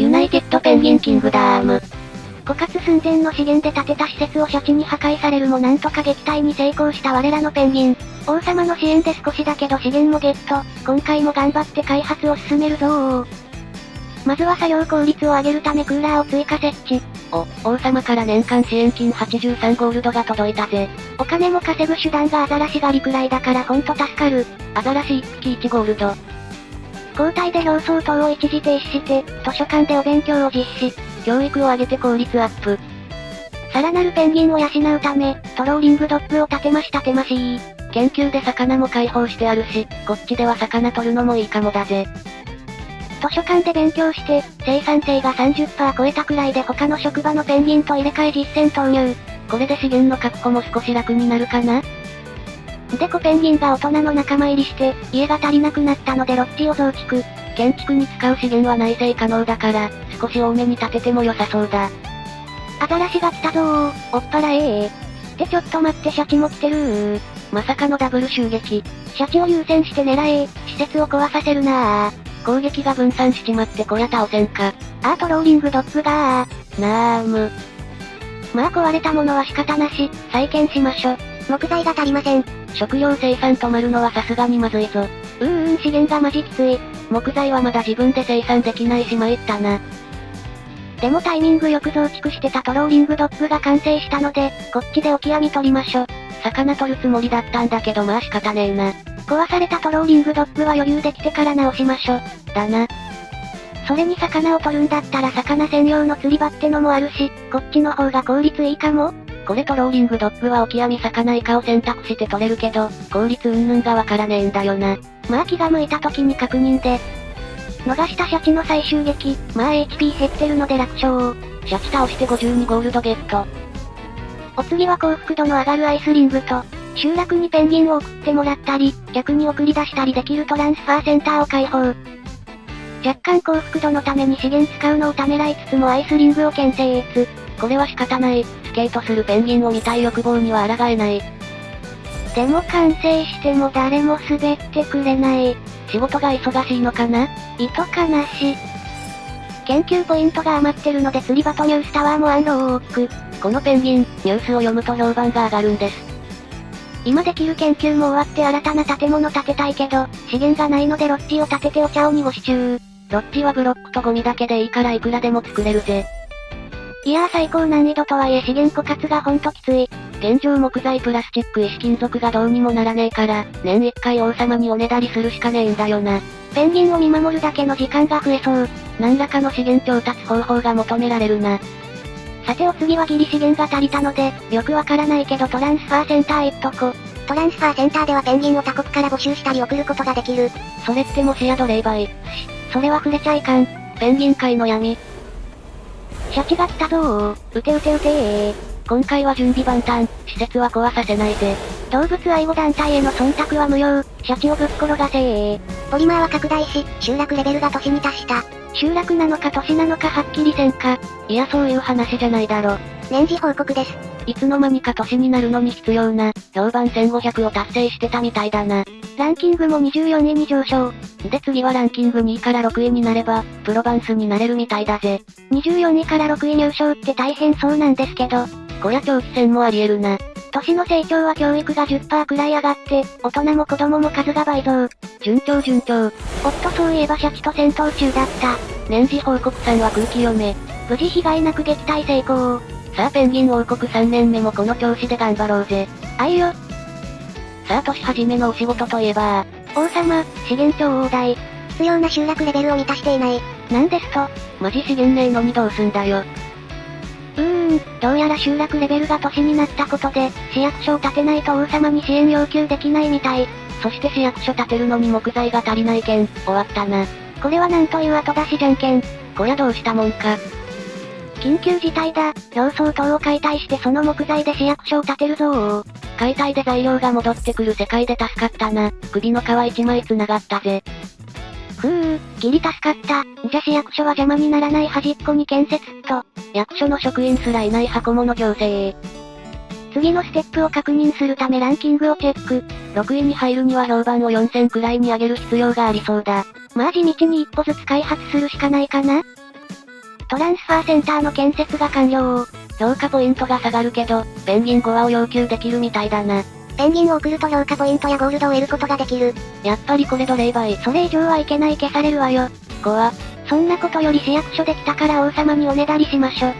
ユナイテッドペンギンキングダム。枯渇寸前の資源で建てた施設をシャチに破壊されるもなんとか撃退に成功した我らのペンギン。王様の支援で少しだけど資源もゲット。今回も頑張って開発を進めるぞー。まずは作業効率を上げるためクーラーを追加設置。王様から年間支援金83ゴールドが届いたぜ。お金も稼ぐ手段がアザラシ狩りくらいだからほんと助かる。アザラシ1匹1ゴールド。交代で表層等を一時停止して、図書館でお勉強を実施。教育を上げて効率アップ。さらなるペンギンを養うため、トローリングドッグを建てましたてましー。研究で魚も解放してあるし、こっちでは魚取るのもいいかもだぜ。図書館で勉強して、生産性が 30% 超えたくらいで他の職場のペンギンと入れ替え実践投入。これで資源の確保も少し楽になるかな？で子ペンギンが大人の仲間入りして、家が足りなくなったのでロッジを増築。建築に使う資源は内製可能だから、少し多めに建てても良さそうだ。アザラシが来たぞー、おっぱらってちょっと待ってシャチも来てるー。まさかのダブル襲撃。シャチを優先して狙施設を壊させるなー。攻撃が分散しちまって小屋倒せんか。トローリングドッグがなーむ。まあ壊れたものは仕方なし、再建しましょ。木材が足りません。食料生産止まるのはさすがにまずいぞ。資源がマジきつい。木材はまだ自分で生産できないし参ったな。でもタイミングよく増築してたトローリングドッグが完成したので、こっちでオキアミ取りましょ。魚取るつもりだったんだけどまあ仕方ねえな。壊されたトローリングドッグは余裕できてから直しましょ。だな。それに魚を取るんだったら魚専用の釣り場ってのもあるし、こっちの方が効率いいかも。これトローリングドッグはオキアミ魚イカを選択して取れるけど、効率云々がわからねえんだよな。まあ気が向いた時に確認で。逃したシャチの再襲撃、まあ HP 減ってるので楽勝。シャチ倒して52ゴールドゲット。お次は幸福度の上がるアイスリングと、集落にペンギンを送ってもらったり、逆に送り出したりできるトランスファーセンターを開放。若干幸福度のために資源使うのをためらいつつもアイスリングを建設。これは仕方ない、スケートするペンギンを見たい欲望には抗えない。でも完成しても誰も滑ってくれない。仕事が忙しいのかな？意図かなし。研究ポイントが余ってるので釣り場とニュースタワーもアンローク。このペンギン、ニュースを読むと評判が上がるんです。今できる研究も終わって新たな建物建てたいけど、資源がないのでロッジを建ててお茶を濁し中。ロッジはブロックとゴミだけでいいからいくらでも作れるぜ。いやー最高難易度とはいえ資源枯渇がほんときつい。現状木材プラスチック石金属がどうにもならねえから、年1回王様におねだりするしかねえんだよな。ペンギンを見守るだけの時間が増えそう。何らかの資源調達方法が求められるな。さてお次はギリ資源が足りたので、よくわからないけどトランスファーセンターへ行っとこ。トランスファーセンターではペンギンを他国から募集したり送ることができる。それってもしや奴隷売。それは触れちゃいかん。ペンギン界の闇。シャチが来たぞー。撃て撃て撃て今回は準備万端、施設は壊させないぜ。動物愛護団体への忖度は無用、シャチをぶっ転がせポリマーは拡大し、集落レベルが都市に達した。集落なのか都市なのかはっきりせんか。いやそういう話じゃないだろ。年次報告です。いつの間にか都市になるのに必要な、評判1500を達成してたみたいだな。ランキングも24位に上昇。で次はランキング2位から6位になれば、プロバンスになれるみたいだぜ。24位から6位入賞って大変そうなんですけど。こりゃ長期戦もあり得るな。都市の成長は教育が 10% くらい上がって、大人も子供も数が倍増。順調順調。おっとそういえばシャチと戦闘中だった。年次報告3は空気読め。無事被害なく撃退成功。さあペンギン王国3年目もこの調子で頑張ろうぜ。あいよ。さあ年始めのお仕事といえば、王様、資源超大台。必要な集落レベルを満たしていない。なんですと。マジ資源ねえのにどうすんだよ。どうやら集落レベルが都市になったことで、市役所を建てないと王様に支援要求できないみたい。そして市役所建てるのに木材が足りないけん、終わったな。これはなんという後出しじゃんけん。こりゃどうしたもんか。緊急事態だ。表層等を解体してその木材で市役所を建てるぞー。解体で材料が戻ってくる世界で助かったな。首の皮一枚繋がったぜ。ギリ助かった。じゃ市役所は邪魔にならない端っこに建設と。役所の職員すらいない箱物行政。次のステップを確認するためランキングをチェック。6位に入るには評判を4000くらいに上げる必要がありそうだ。まあ地道に一歩ずつ開発するしかないかな。トランスファーセンターの建設が完了。評価ポイントが下がるけど、ペンギン5羽を要求できるみたいだな。ペンギンを送ると評価ポイントやゴールドを得ることができる。やっぱりこれ奴隷倍。それ以上はいけない消されるわよ。そんなことより市役所できたから王様におねだりしましょ。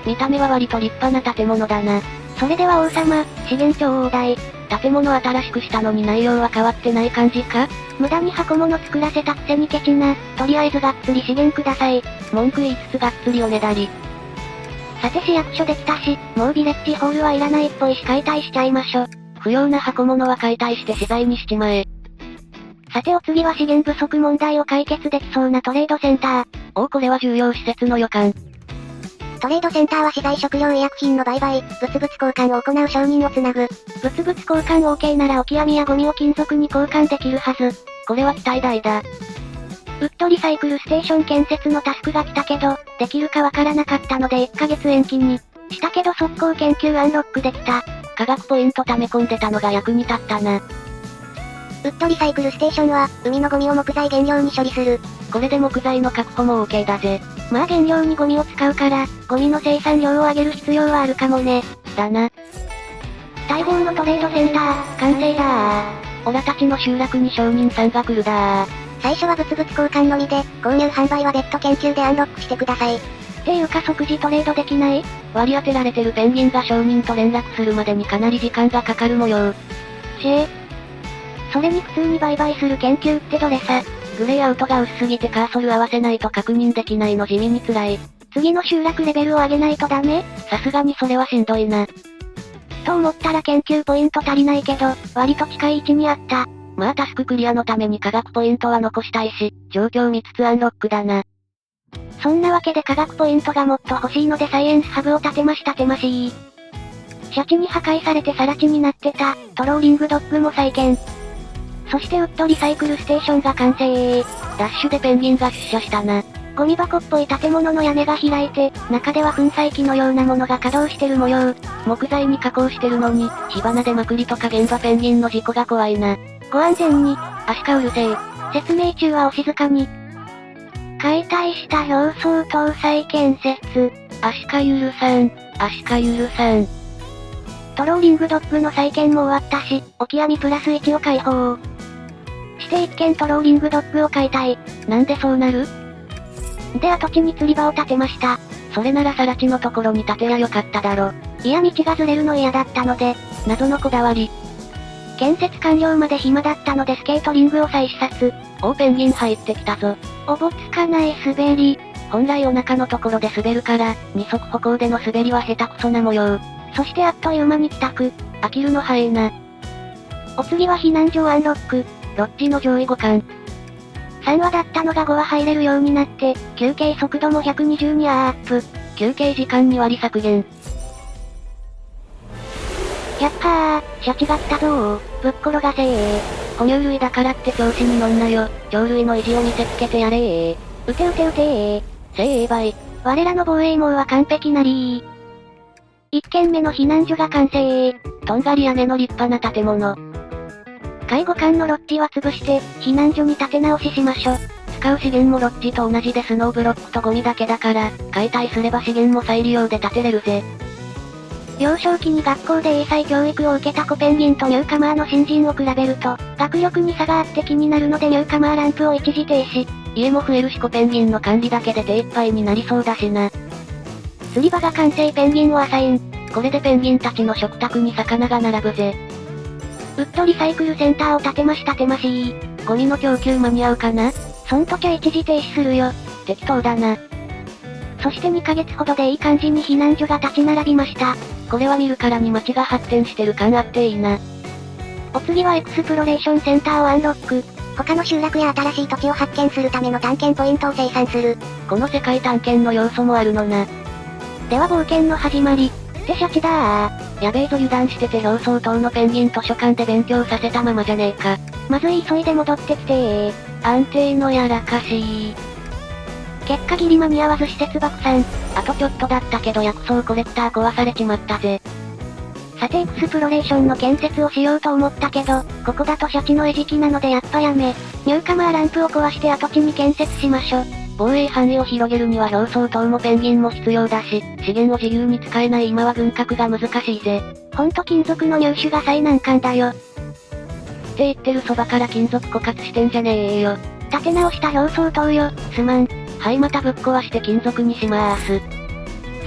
見た目は割と立派な建物だな。それでは王様、資源頂戴。建物新しくしたのに内容は変わってない感じか？無駄に箱物作らせたくせにケチな。とりあえずがっつり資源ください。文句言いつつがっつりおねだり。さて市役所できたし、もうビレッジホールはいらないっぽいし解体しちゃいましょ。不要な箱物は解体して資材にしちまえ。さてお次は資源不足問題を解決できそうなトレードセンター。これは重要施設の予感。トレードセンターは資材食料医薬品の売買、物々交換を行う商人をつなぐ。物々交換 OK ならオキアミやゴミを金属に交換できるはず。これは期待大だ。ウッドリサイクルステーション建設のタスクが来たけど、できるかわからなかったので1ヶ月延期に。したけど速攻研究アンロックできた。科学ポイント溜め込んでたのが役に立ったな。ウッドリサイクルステーションは、海のゴミを木材原料に処理する。これで木材の確保も OK だぜ。まあ原料にゴミを使うから、ゴミの生産量を上げる必要はあるかもね。だな。待望のトレードセンター、完成だオラたちの集落に商人さんが来るだ最初は物々交換のみで、購入販売は別途研究でアンロックしてください。っていうか即時トレードできない？割り当てられてるペンギンが商人と連絡するまでにかなり時間がかかる模様。それに普通に売買する研究ってどれさ。グレーアウトが薄すぎてカーソル合わせないと確認できないの地味に辛い。次の集落レベルを上げないとダメ？さすがにそれはしんどいな。と思ったら研究ポイント足りないけど、割と近い位置にあった。まあタスククリアのために科学ポイントは残したいし、状況見つつアンロックだな。そんなわけで科学ポイントがもっと欲しいのでサイエンスハブを建てましたてましい。シャチに破壊されて更地になってた、トローリングドッグも再建。そしてウッドリサイクルステーションが完成。ダッシュでペンギンが出社したな。ゴミ箱っぽい建物の屋根が開いて、中では粉砕機のようなものが稼働してる模様。木材に加工してるのに、火花でまくりとか現場ペンギンの事故が怖いな。ご安全に。アシカうるせえ。説明中はお静かに。解体した表層搭載建設。アシカゆるさん。トローリングドッグの再建も終わったし、オキアミプラス1を開放。して一見トローリングドッグを解体。なんでそうなる？で跡地に釣り場を建てました。それなら更地のところに建てやよかっただろ。いや道がずれるの嫌だったので、謎のこだわり。建設完了まで暇だったのでスケートリングを再視察。ペンギン入ってきたぞ。おぼつかない滑り。本来お腹のところで滑るから、二足歩行での滑りは下手くそな模様。そしてあっという間に帰宅。飽きるの早いな。お次は避難所アンロック。ロッジの上位互換。3話だったのが5話入れるようになって、休憩速度も120にアップ。休憩時間2割削減。やっはー、シャチが来たぞー。ぶっ転がせー。哺乳類だからって調子に乗んなよ。鳥類の意地を見せつけてやれー。うてうてうてー。精鋭倍。我らの防衛網は完璧なりー。1軒目の避難所が完成。とんがり屋根の立派な建物。介護官のロッジは潰して、避難所に建て直ししましょ。使う資源もロッジと同じでスノーブロックとゴミだけだから、解体すれば資源も再利用で建てれるぜ。幼少期に学校で英才教育を受けた子ペンギンとニューカマーの新人を比べると、学力に差があって気になるのでニューカマーランプを一時停止。家も増えるし子ペンギンの管理だけで手一杯になりそうだしな。釣り場が完成ペンギンをアサイン。これでペンギンたちの食卓に魚が並ぶぜ。ウッドリサイクルセンターを建てましたてましー。ゴミの供給間に合うかな？そんときゃ一時停止するよ。適当だな。そして2ヶ月ほどでいい感じに避難所が立ち並びました。これは見るからに街が発展してる感あっていいな。お次はエクスプロレーションセンターをアンロック。他の集落や新しい土地を発見するための探検ポイントを生産する。この世界探検の要素もあるのな。では冒険の始まり。ってシャチだー。やべえぞ油断してて表層島のペンギン図書館で勉強させたままじゃねえか。まずい急いで戻ってきてー。安定のやらかし結果ギリ間に合わず施設爆散。あとちょっとだったけど薬草コレクター壊されちまったぜ。さてエクスプロレーションの建設をしようと思ったけど、ここだとシャチの餌食なのでやっぱやめ。ニューカマーランプを壊して跡地に建設しましょ。防衛範囲を広げるには表層島もペンギンも必要だし、資源を自由に使えない今は軍拡が難しいぜ。ほんと金属の入手が最難関だよ。って言ってるそばから金属枯渇してんじゃねえよ。立て直した表層塔よ、すまん。はい、またぶっ壊して金属にしまーす。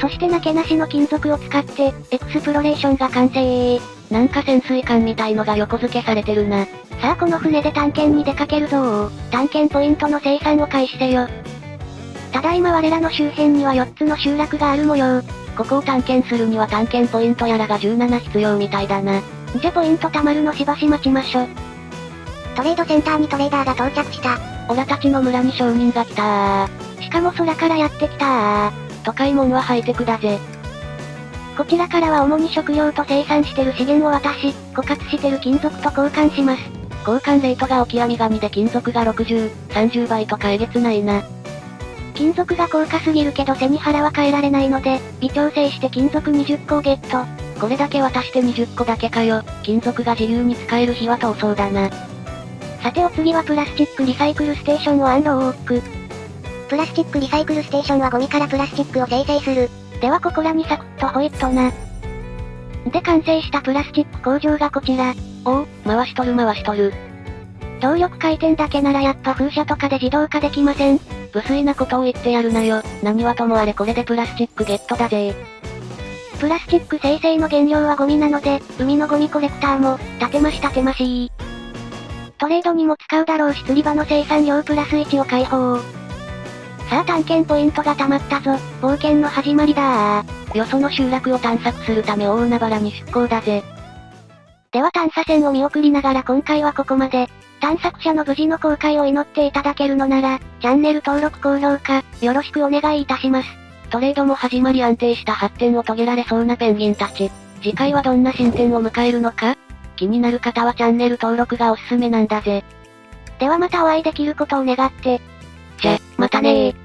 そしてなけなしの金属を使って、エクスプロレーションが完成。なんか潜水艦みたいのが横付けされてるな。さあこの船で探検に出かけるぞー。探検ポイントの生産を開始せよ。ただいま我らの周辺には4つの集落がある模様。ここを探検するには探検ポイントやらが17必要みたいだな。じゃポイント貯まるのしばし待ちましょ。トレードセンターにトレーダーが到着した。オラたちの村に商人が来たしかも空からやってきた都会門はハイテクだぜ。こちらからは主に食料と生産してる資源を渡し、枯渇してる金属と交換します。交換レートがオキアミガニで金属が60、30倍とかえげつないな。金属が高価すぎるけど背に腹は変えられないので、微調整して金属20個をゲット。これだけ渡して20個だけかよ。金属が自由に使える日は遠そうだな。さてお次はプラスチックリサイクルステーションをアンローク。プラスチックリサイクルステーションはゴミからプラスチックを生成する。ではここらにサクッとホイッとな。で完成したプラスチック工場がこちら。おお、回しとる回しとる。動力回転だけならやっぱ風車とかで自動化できません？無粋なことを言ってやるなよ。何はともあれこれでプラスチックゲットだぜ。プラスチック生成の原料はゴミなので、海のゴミコレクターも、立てまし。トレードにも使うだろうし釣り場の生産量プラス1を開放。さあ探検ポイントが溜まったぞ。冒険の始まりだー。よその集落を探索するため大海原に出港だぜ。では探査船を見送りながら今回はここまで。探索者の無事の航海を祈っていただけるのなら、チャンネル登録高評価、よろしくお願いいたします。トレードも始まり安定した発展を遂げられそうなペンギンたち。次回はどんな進展を迎えるのか？気になる方はチャンネル登録がおすすめなんだぜ。ではまたお会いできることを願って。じゃ、またねー。